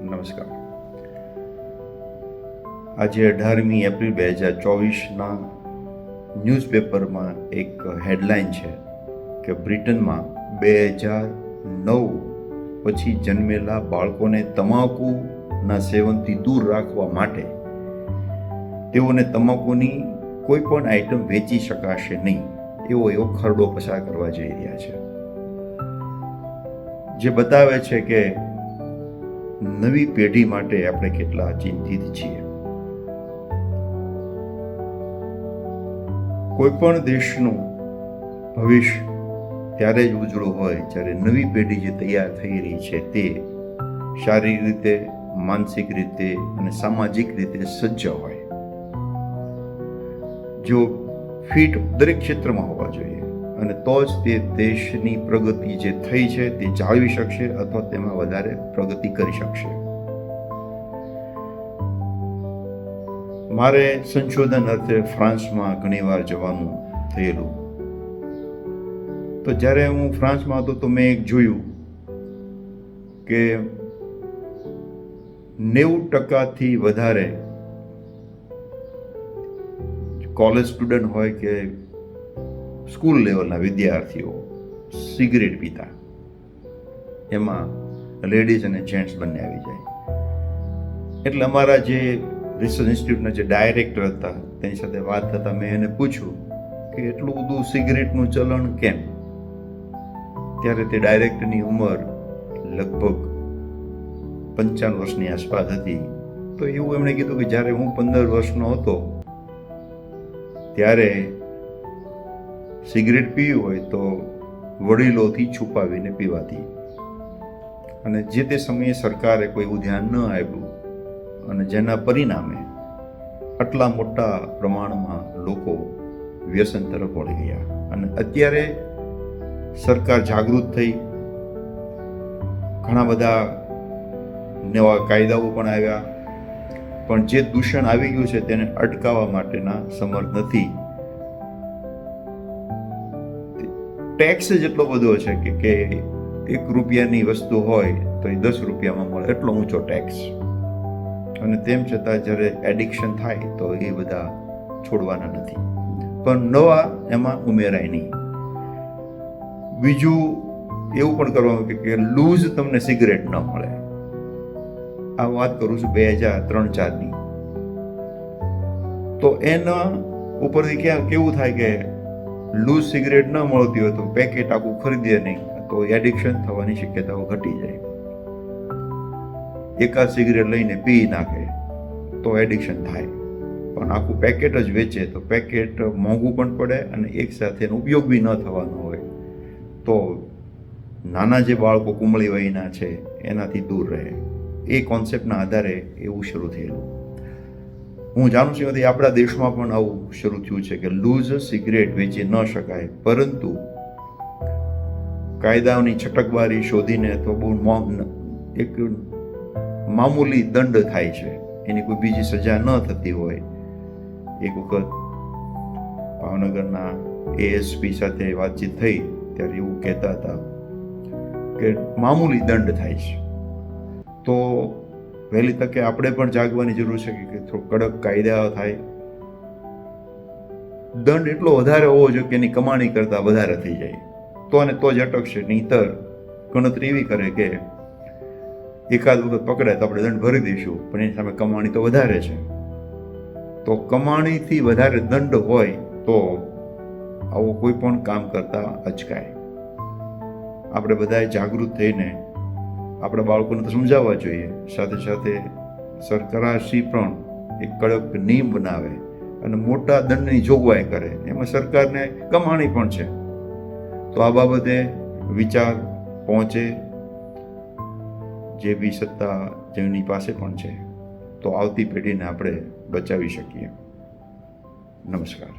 નમસ્કાર. આજે 18મી એપ્રિલ 2024ના ન્યૂઝપેપરમાં એક હેડલાઇન છે કે બ્રિટનમાં 2009 પછી જન્મેલા બાળકોને તમાકુના સેવનથી દૂર રાખવા માટે તેઓને તમાકુની કોઈ પણ આઈટમ વેચી શકાશે નહીં એવો ખરડો પસાર કરવા જઈ રહ્યા છે, જે બતાવે છે કે નવી પેઢી માટે આપણે કેટલા ચિંતિત છીએ. કોઈ પણ દેશનું ભવિષ્ય ત્યારે જ ઉજળું હોય જ્યારે નવી પેઢી જે તૈયાર થઈ રહી છે તે શારીરિક રીતે, માનસિક રીતે અને સામાજિક રીતે સજ્જ હોય, જો ફિટ દરેક ક્ષેત્રમાં હોવા જોઈએ, અને તો જ તે દેશની પ્રગતિ જે થઈ છે તે જાળવી શકશે અથવા તેમાં વધારે પ્રગતિ કરી શકશે. મારે સંશોધન અર્થે ફ્રાન્સમાં ઘણીવાર જવાનું થયેલું. તો જ્યારે હું ફ્રાન્સમાં હતો તો મેં એક જોયું કે 90% વધારે કોલેજ સ્ટુડન્ટ હોય કે સ્કૂલ લેવલના વિદ્યાર્થીઓ સિગરેટ પીતા. એમાં લેડીઝ અને જેન્ટ્સ બંને આવી જાય. એટલે અમારા જે રિસર્ચ ઇન્સ્ટિટ્યૂટના જે ડાયરેક્ટર હતા તેની સાથે વાત થતાં મેં એને પૂછ્યું કે એટલું બધું સિગરેટનું ચલણ કેમ? ત્યારે તે ડાયરેક્ટરની ઉંમર લગભગ 55 વર્ષની આસપાસ હતી. તો એવું એમણે કીધું કે જ્યારે હું 15 વર્ષનો હતો ત્યારે સિગરેટ પીવી હોય તો વડીલોથી છુપાવીને પીવાતી, અને જે તે સમયે સરકારે કોઈ એવું ધ્યાન ન આપ્યું, અને જેના પરિણામે આટલા મોટા પ્રમાણમાં લોકો વ્યસન તરફ વળી ગયા. અને અત્યારે સરકાર જાગૃત થઈ, ઘણા બધા નવા કાયદાઓ પણ આવ્યા, પણ જે દૂષણ આવી ગયું છે તેને અટકાવવા માટેના સમર્થ નથી. ટેક્સ જ એટલો બધો છે કે 1 રૂપિયાની વસ્તુ હોય તો એ 10 રૂપિયામાં મળે, એટલો ઊંચો ટેક્સ. અને તેમ છતાં જ્યારે એડિક્શન થાય તો એ બધા છોડવાના નથી, પણ નવા એમાં ઉમેરાય નહીં. બીજું એવું પણ કરવામાં કે લૂઝ તમને સિગરેટ ન મળે. આ વાત કરું છું 2003-04ની. તો એના ઉપરથી કેવું થાય કે લૂઝ સિગરેટ ન મળતી હોય તો પેકેટ આખું ખરીદે નહીં, તો એડિક્શન થવાની શક્યતાઓ ઘટી જાય. એકાદ સિગરેટ લઈને પી નાખે તો એડિક્શન થાય, પણ આખું પેકેટ જ વેચે તો પેકેટ મોંઘું પણ પડે અને એક સાથે ઉપયોગ બી ન થવાનો હોય. તો નાના જે બાળકો કુમળી વયના છે એનાથી દૂર રહે, એ કોન્સેપ્ટના આધારે એવું શરૂ થયેલું. હું જાણું છું કે આપણા દેશમાં પણ આવું શરૂ થયું છે કે લૂઝ સિગરેટ વેચી ન શકાય, પરંતુ કાયદાઓની છટકબારી શોધીને અથવા બહુ એક મામૂલી દંડ થાય છે, એની કોઈ બીજી સજા ન થતી હોય. એક વખત ભાવનગરના એએસપી સાથે વાતચીત થઈ ત્યારે એવું કહેતા હતા કે મામૂલી દંડ થાય છે. તો વહેલી તકે આપણે પણ જાગવાની જરૂર છે કે થોડું કડક કાયદા થાય. દંડ એટલો વધારે હોવો જોઈએ કે એની કમાણી કરતાં વધારે થઈ જાય, તો અને તો જ અટકશે. નહીંતર ગણતરી એવી કરે કે એકાદ વખત પકડાય તો આપણે દંડ ભરી દઈશું, પણ એની સામે કમાણી તો વધારે છે. તો કમાણીથી વધારે દંડ હોય તો આવું કોઈ પણ કામ કરતા અચકાય. આપણે બધાએ જાગૃત થઈને આપણા બાળકોને તો સમજાવવા જોઈએ, સાથે સાથે સરકારશ્રી પણ એક કડક નિયમ બનાવે અને મોટા દંડની જોગવાઈ કરે. એમાં સરકારને કમાણી પણ છે. તો આ બાબતે વિચાર પહોંચે જે બી સત્તા જેમની પાસે પણ છે, તો આવતી પેઢીને આપણે બચાવી શકીએ. નમસ્કાર.